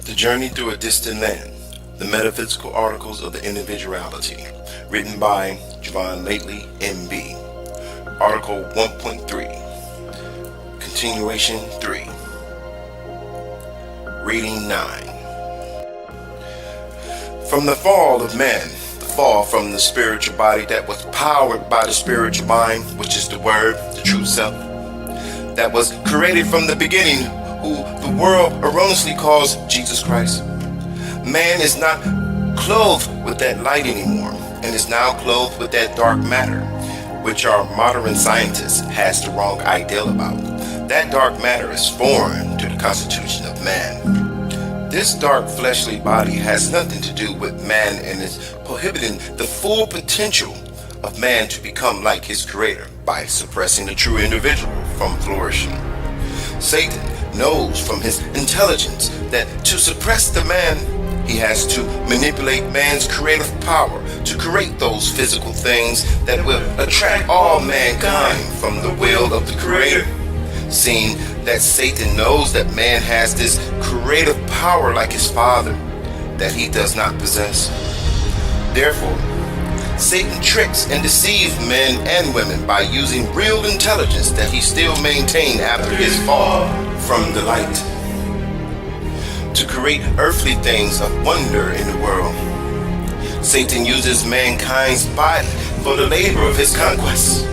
The Journey Through a Distant Land, the Metaphysical Articles of the Individuality, written by Javon Lately, M.B. Article 1.3, Continuation 3, Reading 9. From the fall of man, the fall from the spiritual body that was powered by the spiritual mind, which is the Word, the true self, that was created from the beginning, who the world erroneously calls Jesus Christ. Man is not clothed with that light anymore, and is now clothed with that dark matter, which our modern scientists has the wrong ideal about. That dark matter is foreign to the constitution of man. This dark fleshly body has nothing to do with man and is prohibiting the full potential of man to become like his creator by suppressing the true individual from flourishing. Satan knows from his intelligence that to suppress the man, he has to manipulate man's creative power to create those physical things that will attract all mankind from the will of the Creator. Seeing that Satan knows that man has this creative power like his father that he does not possess. Therefore, Satan tricks and deceives men and women by using real intelligence that he still maintained after his fall from the light to create earthly things of wonder in the world. Satan uses mankind's body for the labor of his conquests.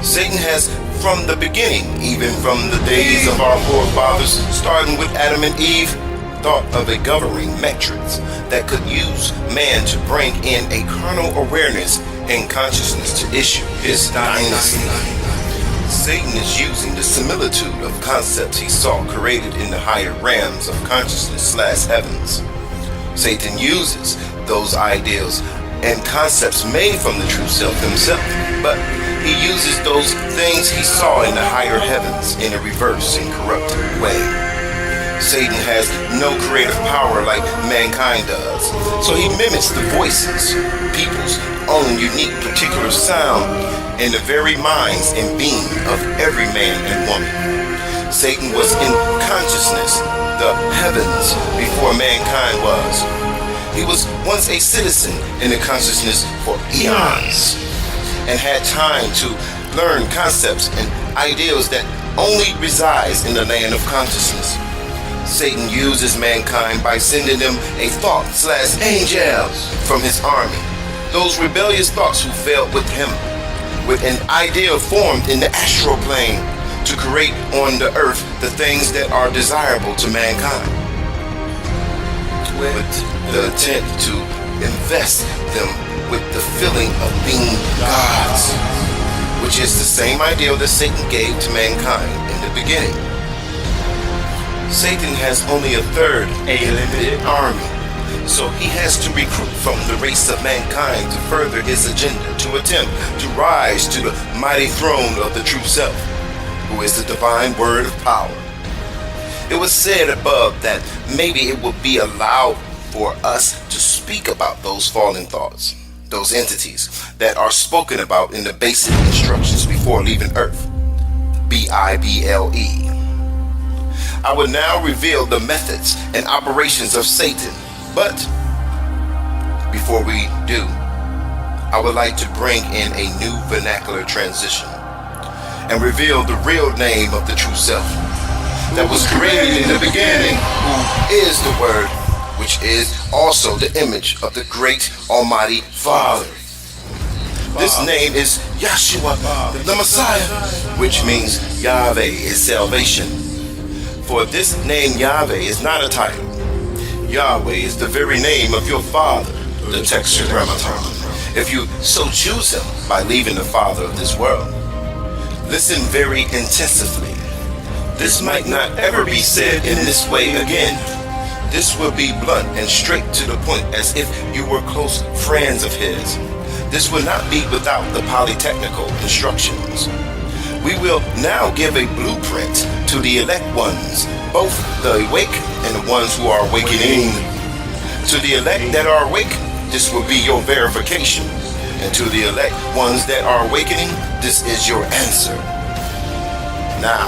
Satan has from the beginning, even from the days of our forefathers, starting with Adam and Eve, thought of a governing metrics that could use man to bring in a carnal awareness and consciousness to issue his dynasty. Satan is using the similitude of concepts he saw created in the higher realms of consciousness / heavens. Satan uses those ideals and concepts made from the true self himself, but he uses those things he saw in the higher heavens in a reverse and corrupt way. Satan has no creative power like mankind does, so he mimics the voices, people's own unique particular sound, in the very minds and being of every man and woman. Satan was in consciousness, the heavens, before mankind was. He was once a citizen in the consciousness for eons, and had time to learn concepts and ideals that only resides in the land of consciousness. Satan uses mankind by sending them a thought / angels from his army, those rebellious thoughts who failed with him, with an ideal formed in the astral plane to create on the earth the things that are desirable to mankind, with the intent to invest them with the feeling of being gods, which is the same ideal that Satan gave to mankind in the beginning. Satan has only a third, a limited army, so he has to recruit from the race of mankind to further his agenda, to attempt to rise to the mighty throne of the true self, who is the divine word of power. It was said above that maybe it would be allowed for us to speak about those fallen thoughts, those entities that are spoken about in the basic instructions before leaving Earth, Bible. I will now reveal the methods and operations of Satan, but before we do, I would like to bring in a new vernacular transition and reveal the real name of the true self that was created in the beginning, who is the Word, which is also the image of the great Almighty Father. This name is Yahshua, the Messiah, which means Yahweh is salvation. For this name Yahweh is not a title. Yahweh is the very name of your Father, the Tetragrammaton, if you so choose him by leaving the Father of this world. Listen very intensively. This might not ever be said in this way again. This will be blunt and straight to the point, as if you were close friends of his. This will not be without the polytechnical instructions. We will now give a blueprint to the elect ones, both the awake and the ones who are awakening. To the elect that are awake, this will be your verification. And to the elect ones that are awakening, this is your answer. Now,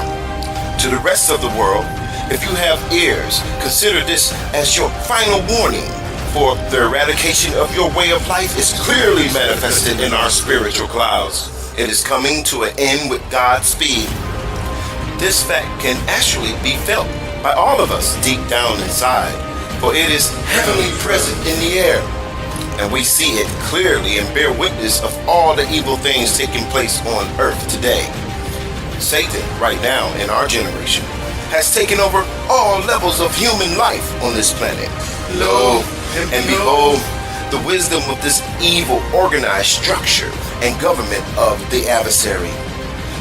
to the rest of the world, If you have ears, consider this as your final warning, for the eradication of your way of life is clearly manifested in our spiritual clouds. It is coming to an end with God's speed. This fact can actually be felt by all of us deep down inside, for it is heavenly present in the air, and we see it clearly and bear witness of all the evil things taking place on earth today. Satan, right now in our generation, has taken over all levels of human life on this planet. Lo and behold, the wisdom of this evil organized structure and government of the adversary.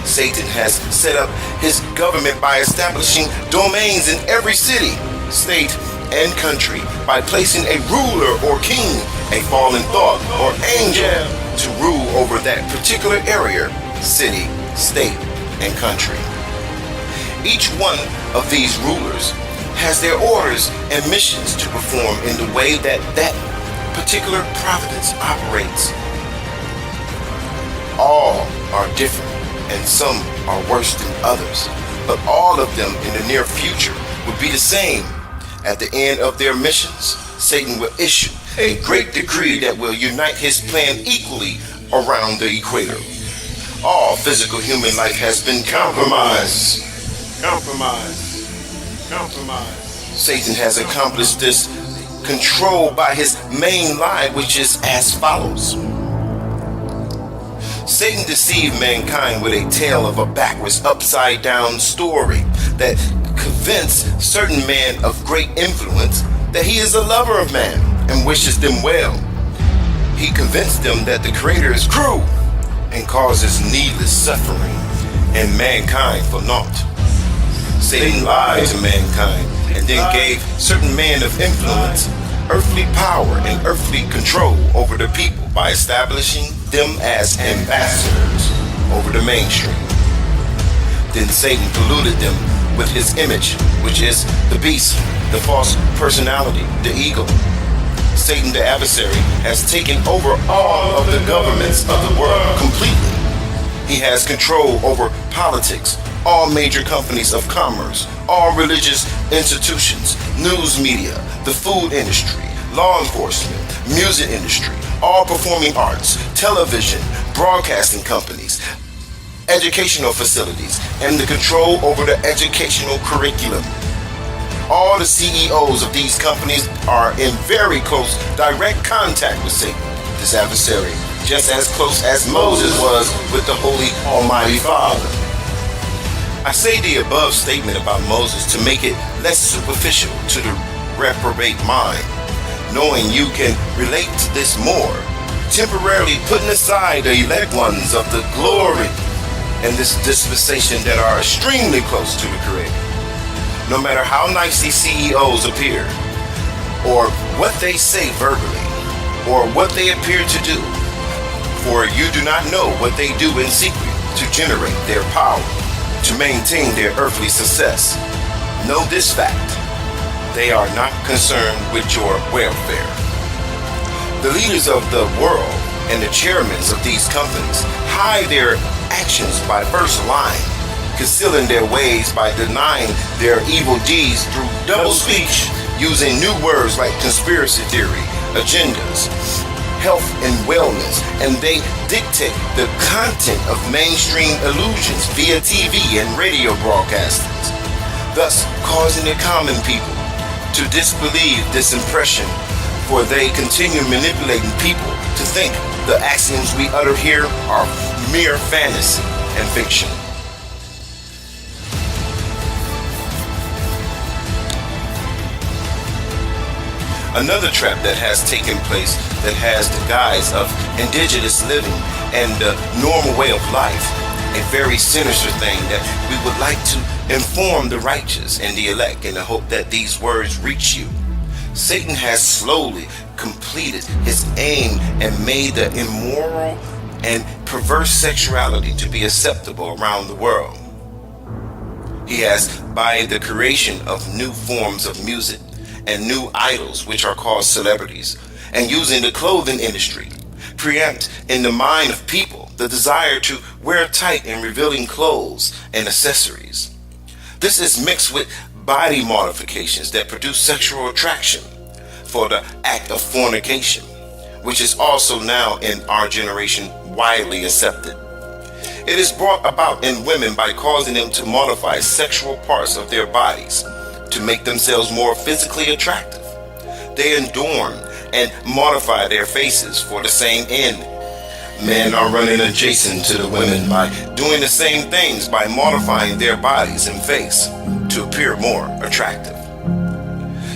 Satan has set up his government by establishing domains in every city, state, and country, by placing a ruler or king, a fallen thought or angel, to rule over that particular area, city, state, and country. Each one of these rulers has their orders and missions to perform in the way that that particular providence operates. All are different, and some are worse than others, but all of them in the near future will be the same. At the end of their missions, Satan will issue a great decree that will unite his plan equally around the equator. All physical human life has been compromised. Satan has accomplished this control by his main lie, which is as follows. Satan deceived mankind with a tale of a backwards, upside-down story that convinced certain men of great influence that he is a lover of man and wishes them well. He convinced them that the Creator is cruel and causes needless suffering and mankind for naught. Satan lied to mankind and then gave certain men of influence earthly power and earthly control over the people by establishing them as ambassadors over the mainstream. Then Satan polluted them with his image, which is the beast, the false personality, the ego. Satan, the adversary, has taken over all of the governments of the world completely. He has control over politics, all major companies of commerce, all religious institutions, news media, the food industry, law enforcement, music industry, all performing arts, television, broadcasting companies, educational facilities, and the control over the educational curriculum. All the CEOs of these companies are in very close direct contact with Satan, this adversary, just as close as Moses was with the Holy Almighty Father. I say the above statement about Moses to make it less superficial to the reprobate mind, knowing you can relate to this more, temporarily putting aside the elect ones of the glory and this dispensation that are extremely close to the Creator. No matter how nice these CEOs appear, or what they say verbally, or what they appear to do, for you do not know what they do in secret to generate their power, to maintain their earthly success. Know this fact: they are not concerned with your welfare. The leaders of the world and the chairmen of these companies hide their actions by first lying, concealing their ways by denying their evil deeds through double speech, using new words like conspiracy theory, agendas, health and wellness, and they dictate the content of mainstream illusions via TV and radio broadcastings, thus causing the common people to disbelieve this impression, for they continue manipulating people to think the axioms we utter here are mere fantasy and fiction. Another trap that has taken place that has the guise of indigenous living and the normal way of life, a very sinister thing that we would like to inform the righteous and the elect in the hope that these words reach you. Satan has slowly completed his aim and made the immoral and perverse sexuality to be acceptable around the world. He has, by the creation of new forms of music and new idols, which are called celebrities, and using the clothing industry, preempt in the mind of people the desire to wear tight and revealing clothes and accessories. This is mixed with body modifications that produce sexual attraction for the act of fornication, which is also now in our generation widely accepted. It is brought about in women by causing them to modify sexual parts of their bodies to make themselves more physically attractive. They adorn and modify their faces for the same end. Men are running adjacent to the women by doing the same things by modifying their bodies and face to appear more attractive.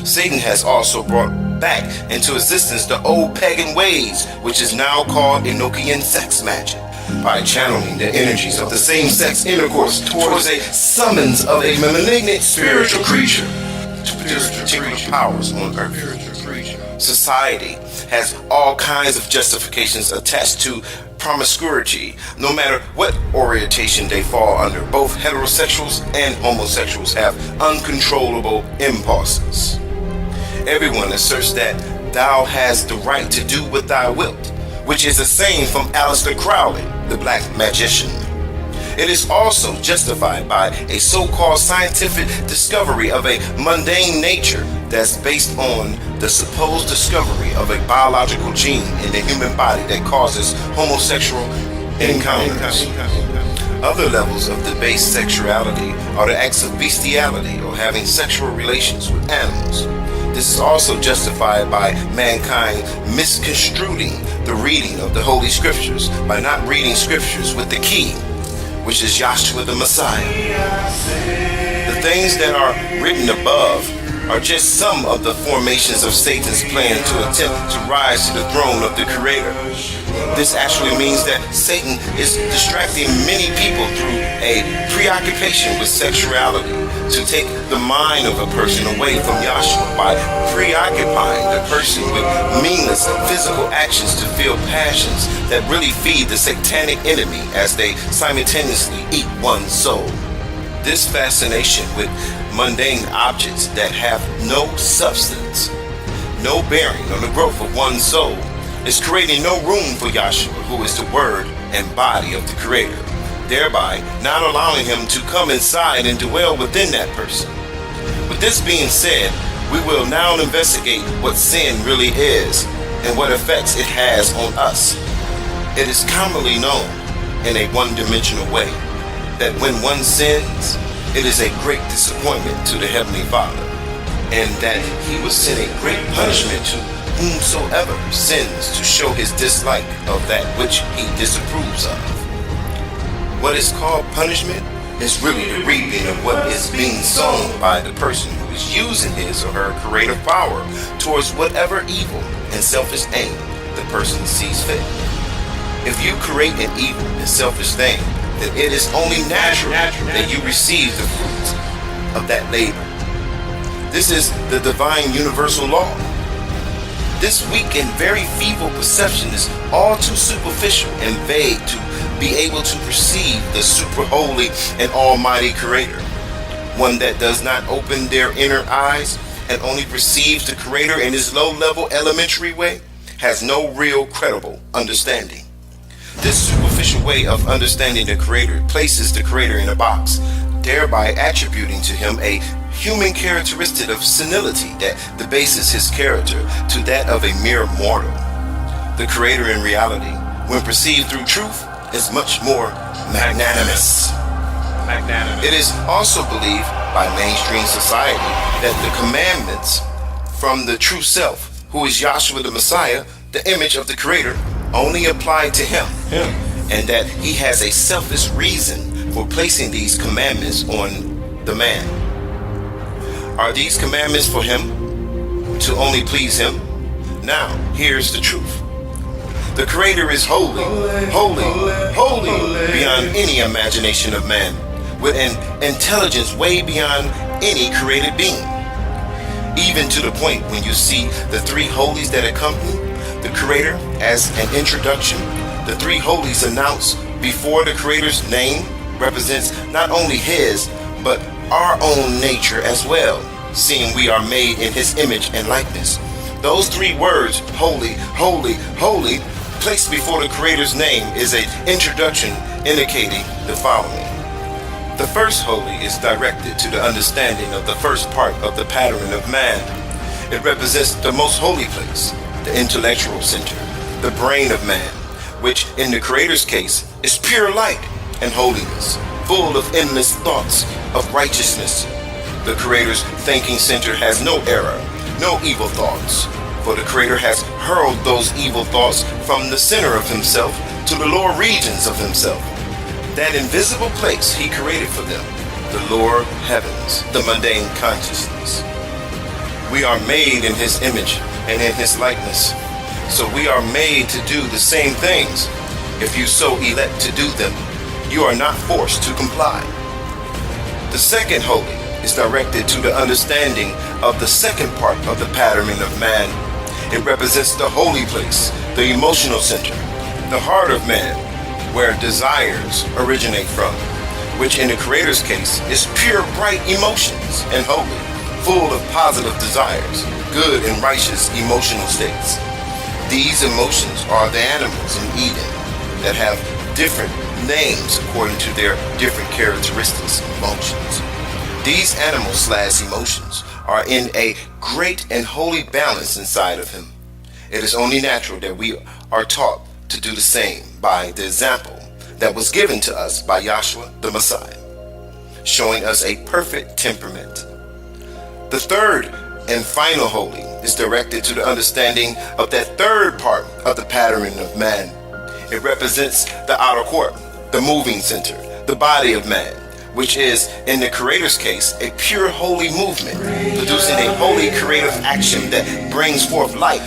Satan has also brought back into existence the old pagan ways, which is now called Enochian sex magic, by channeling the energies of the same-sex intercourse towards a summons of a malignant spiritual creature to produce particular powers on earth. Society has all kinds of justifications attached to promiscuity, no matter what orientation they fall under. Both heterosexuals and homosexuals have uncontrollable impulses. Everyone asserts that thou hast the right to do what thou wilt, which is a saying from Aleister Crowley, the black magician. It is also justified by a so-called scientific discovery of a mundane nature that's based on the supposed discovery of a biological gene in the human body that causes homosexual encounters. Other levels of the base sexuality are the acts of bestiality or having sexual relations with animals. This is also justified by mankind misconstruing the reading of the Holy Scriptures by not reading Scriptures with the key, which is Yahshua the Messiah. The things that are written above are just some of the formations of Satan's plan to attempt to rise to the throne of the Creator. This actually means that Satan is distracting many people through a preoccupation with sexuality to take the mind of a person away from Yahshua by preoccupying the person with meaningless physical actions to feel passions that really feed the satanic enemy as they simultaneously eat one's soul. This fascination with mundane objects that have no substance, no bearing on the growth of one's soul, is creating no room for Yahshua, who is the word and body of the Creator, thereby not allowing him to come inside and dwell within that person. With this being said, we will now investigate what sin really is and what effects it has on us. It is commonly known in a one-dimensional way that when one sins, it is a great disappointment to the Heavenly Father, and that he will send a great punishment to whomsoever sins to show his dislike of that which he disapproves of. What is called punishment is really the reaping of what is being sown by the person who is using his or her creative power towards whatever evil and selfish aim the person sees fit. If you create an evil and selfish thing, then it is only natural that you receive the fruits of that labor. This is the divine universal law. This weak and very feeble perception is all too superficial and vague to be able to perceive the super holy and almighty Creator. One that does not open their inner eyes and only perceives the Creator in his low-level elementary way has no real credible understanding. This superficial way of understanding the Creator places the Creator in a box, thereby attributing to him a human characteristic of senility that debases his character to that of a mere mortal. The Creator in reality, when perceived through truth, is much more magnanimous. It is also believed by mainstream society that the commandments from the true self, who is Yahshua the Messiah, the image of the Creator, only apply to him, and that he has a selfish reason for placing these commandments on the man. Are these commandments for him to only please him? Now, here's the truth. The Creator is holy, holy, holy beyond any imagination of man, with an intelligence way beyond any created being. Even to the point when you see the three holies that accompany the Creator as an introduction, the three holies announced before the Creator's name represents not only his, but our own nature as well, seeing we are made in his image and likeness. Those three words, holy, holy, holy, placed before the Creator's name is an introduction indicating the following. The first holy is directed to the understanding of the first part of the pattern of man. It represents the most holy place, the intellectual center, the brain of man, which in the Creator's case is pure light and holiness, full of endless thoughts of righteousness. The Creator's thinking center has no error, no evil thoughts, for the Creator has hurled those evil thoughts from the center of himself to the lower regions of himself. That invisible place he created for them, the lower heavens, the mundane consciousness. We are made in his image and in his likeness, so we are made to do the same things. If you so elect to do them, you are not forced to comply. The second holy is directed to the understanding of the second part of the patterning of man. It represents the holy place, the emotional center, the heart of man, where desires originate from, which in the Creator's case is pure bright emotions and holy, full of positive desires, good and righteous emotional states. These emotions are the animals in Eden that have different names according to their different characteristics and functions. These animals/emotions are in a great and holy balance inside of him. It is only natural that we are taught to do the same by the example that was given to us by Yahshua the Messiah, showing us a perfect temperament. The third and final holy is directed to the understanding of that third part of the patterning of man. It represents the outer court, the moving center, the body of man, which is, in the Creator's case, a pure holy movement, producing a holy creative action that brings forth light.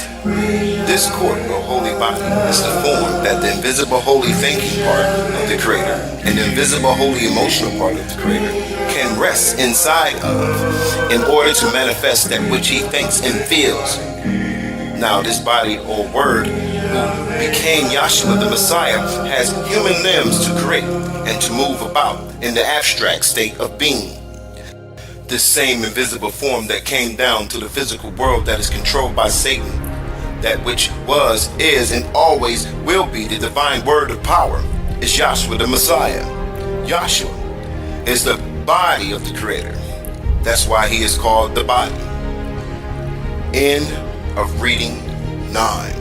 This court, or holy body, is the form that the invisible holy thinking part of the Creator and the invisible holy emotional part of the Creator can rest inside of in order to manifest that which he thinks and feels. Now this body or word who became Yahshua the Messiah has human limbs to create and to move about in the abstract state of being. This same invisible form that came down to the physical world that is controlled by Satan, that which was, is, and always will be the divine word of power, is Yahshua the Messiah. Yahshua is the body of the Creator. That's why he is called the body. End of reading 9.